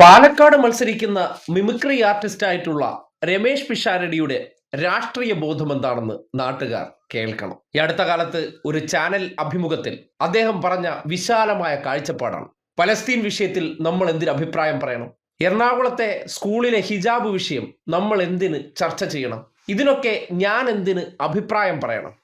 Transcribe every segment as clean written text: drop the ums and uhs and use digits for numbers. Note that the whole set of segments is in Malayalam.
പാലക്കാട് മത്സരിക്കുന്ന മിമിക്രി ആർട്ടിസ്റ്റ് ആയിട്ടുള്ള രമേശ് പിഷാരടിയുടെ രാഷ്ട്രീയ ബോധം എന്താണെന്ന് നാട്ടുകാർ കേൾക്കണം. ഈ അടുത്ത കാലത്ത് ഒരു ചാനൽ അഭിമുഖത്തിൽ അദ്ദേഹം പറഞ്ഞ വിശാലമായ കാഴ്ചപ്പാടാണ്. പലസ്തീൻ വിഷയത്തിൽ നമ്മൾ എന്തിന് അഭിപ്രായം പറയണം? എറണാകുളത്തെ സ്കൂളിലെ ഹിജാബ് വിഷയം നമ്മൾ എന്തിന് ചർച്ച ചെയ്യണം? ഇതിനൊക്കെ ഞാൻ എന്തിന് അഭിപ്രായം പറയണം?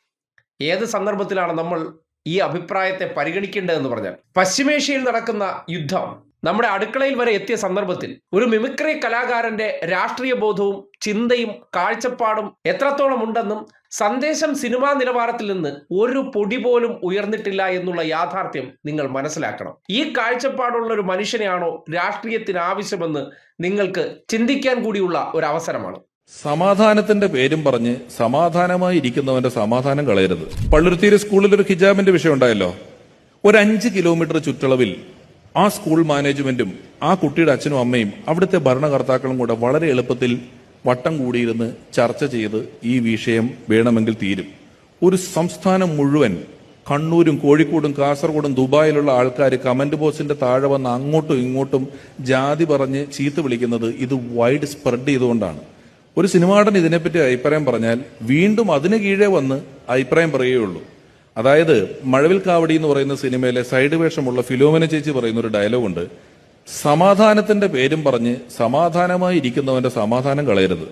ഏത് സന്ദർഭത്തിലാണ് നമ്മൾ ഈ അഭിപ്രായത്തെ പരിഗണിക്കേണ്ടതെന്ന് പറഞ്ഞാൽ, പശ്ചിമേഷ്യയിൽ നടക്കുന്ന യുദ്ധം നമ്മുടെ അടുക്കളയിൽ വരെ എത്തിയ സന്ദർഭത്തിൽ ഒരു മിമിക്രി കലാകാരന്റെ രാഷ്ട്രീയ ബോധവും ചിന്തയും കാഴ്ചപ്പാടും എത്രത്തോളം ഉണ്ടെന്നും സന്ദേശം സിനിമാ നിലവാരത്തിൽ നിന്ന് ഒരു പൊടി പോലും ഉയർന്നിട്ടില്ല എന്നുള്ള യാഥാർത്ഥ്യം നിങ്ങൾ മനസ്സിലാക്കണം. ഈ കാഴ്ചപ്പാടുള്ള ഒരു മനുഷ്യനെയാണോ രാഷ്ട്രീയത്തിന് ആവശ്യമെന്ന് നിങ്ങൾക്ക് ചിന്തിക്കാൻ കൂടിയുള്ള ഒരു അവസരമാണ്. സമാധാനത്തിന്റെ പേരും പറഞ്ഞ് സമാധാനമായി ഇരിക്കുന്നവന്റെ സമാധാനം കളയരുത്. പള്ളുരുത്തിയിലെ സ്കൂളിൽ ഒരു ഹിജാബിന്റെ വിഷയം ഉണ്ടായല്ലോ. ഒരു 5 കിലോമീറ്റർ ചുറ്റളവിൽ ആ സ്കൂൾ മാനേജ്മെന്റും ആ കുട്ടിയുടെ അച്ഛനും അമ്മയും അവിടുത്തെ ഭരണകർത്താക്കളും കൂടെ വളരെ എളുപ്പത്തിൽ വട്ടം കൂടിയിരുന്ന് ചർച്ച ചെയ്ത് ഈ വിഷയം വേണമെങ്കിൽ തീരും. ഒരു സംസ്ഥാനം മുഴുവൻ, കണ്ണൂരും കോഴിക്കോടും കാസർഗോഡും ദുബായിലുള്ള ആൾക്കാർ കമന്റ് ബോക്സിന്റെ താഴെ വന്ന് അങ്ങോട്ടും ഇങ്ങോട്ടും ജാതി പറഞ്ഞ് ചീത്ത വിളിക്കുന്നത് ഇത് വൈഡ് സ്പ്രെഡ് ചെയ്തുകൊണ്ടാണ്. ഒരു സിനിമാടൻ ഇതിനെപ്പറ്റി അഭിപ്രായം പറഞ്ഞാൽ വീണ്ടും അതിന് കീഴേ വന്ന് അഭിപ്രായം പറയുകയുള്ളൂ. അതായത് മഴവിൽ കാവടി എന്ന് പറയുന്ന സിനിമയിലെ സൈഡ് വേഷമുള്ള ഫിലോമിന ചേച്ചി പറയുന്ന ഒരു ഡയലോഗുണ്ട്: സമാധാനത്തിന്റെ പേരും പറഞ്ഞ് സമാധാനമായി ഇരിക്കുന്നവന്റെ സമാധാനം കളയരുത്.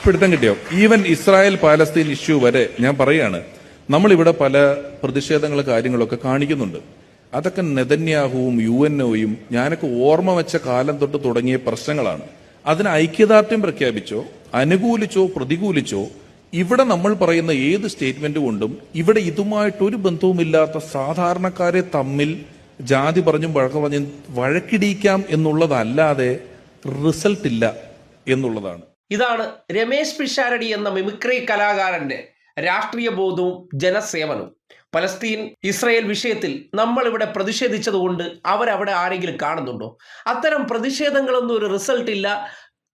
പിടുത്തം കിട്ടിയോ? ഈവൻ ഇസ്രായേൽ പാലസ്തീൻ ഇഷ്യൂ വരെ ഞാൻ പറയാണ്, നമ്മളിവിടെ പല പ്രതിഷേധങ്ങളും കാര്യങ്ങളൊക്കെ കാണിക്കുന്നുണ്ട്. അതൊക്കെ നെതന്യാഹുവും UNOയും ഞാനൊക്കെ ഓർമ്മ വെച്ച കാലം തൊട്ട് തുടങ്ങിയ പ്രശ്നങ്ങളാണ്. അതിന് ഐക്യദാർഢ്യം പ്രഖ്യാപിച്ചോ അനുകൂലിച്ചോ പ്രതികൂലിച്ചോ ഇവിടെ നമ്മൾ പറയുന്ന ഏത് സ്റ്റേറ്റ്മെന്റ് കൊണ്ടും ഇവിടെ ഇതുമായിട്ടൊരു ബന്ധവുമില്ലാത്ത സാധാരണക്കാരെ തമ്മിൽ ജാതി പറഞ്ഞും പറഞ്ഞും വഴക്കിടിക്കാം എന്നുള്ളതല്ലാതെ റിസൾട്ട് ഇല്ല എന്നുള്ളതാണ്. ഇതാണ് രമേശ് പിഷാരടി എന്ന മിമിക്രി കലാകാരന്റെ രാഷ്ട്രീയ ബോധവും ജനസേവനവും. പലസ്തീൻ ഇസ്രയേൽ വിഷയത്തിൽ നമ്മൾ ഇവിടെ പ്രതിഷേധിച്ചതുകൊണ്ട് അവരവിടെ ആരെങ്കിലും കാണുന്നുണ്ടോ? അത്തരം പ്രതിഷേധങ്ങളൊന്നും ഒരു റിസൾട്ട് ഇല്ല.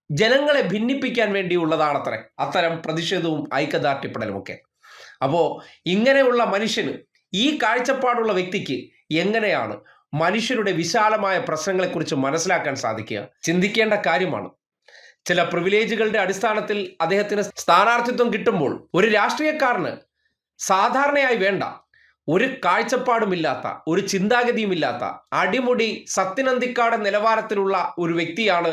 ജനങ്ങളെ ഭിന്നിപ്പിക്കാൻ വേണ്ടിയുള്ളതാണത്രേ അത്തരം പ്രതിഷേധവും ഐക്യദാർഢ്യപ്പെടലുമൊക്കെ. അപ്പോൾ ഇങ്ങനെയുള്ള മനുഷ്യന്, ഈ കാഴ്ചപ്പാടുള്ള വ്യക്തിക്ക് എങ്ങനെയാണ് മനുഷ്യരുടെ വിശാലമായ പ്രശ്നങ്ങളെക്കുറിച്ച് മനസ്സിലാക്കാൻ സാധിക്കുക? ചിന്തിക്കേണ്ട കാര്യമാണ്. ചില പ്രിവിലേജുകളുടെ അടിസ്ഥാനത്തിൽ അദ്ദേഹത്തിന് സ്ഥാനാർത്ഥിത്വം കിട്ടുമ്പോൾ ഒരു രാഷ്ട്രീയക്കാരന് സാധാരണയായി വേണ്ട ഒരു കാഴ്ചപ്പാടുമില്ലാത്ത, ഒരു ചിന്താഗതിയുമില്ലാത്ത, അടിമുടി സത്യനന്ദിക്കാട് നിലവാരത്തിലുള്ള ഒരു വ്യക്തിയാണ്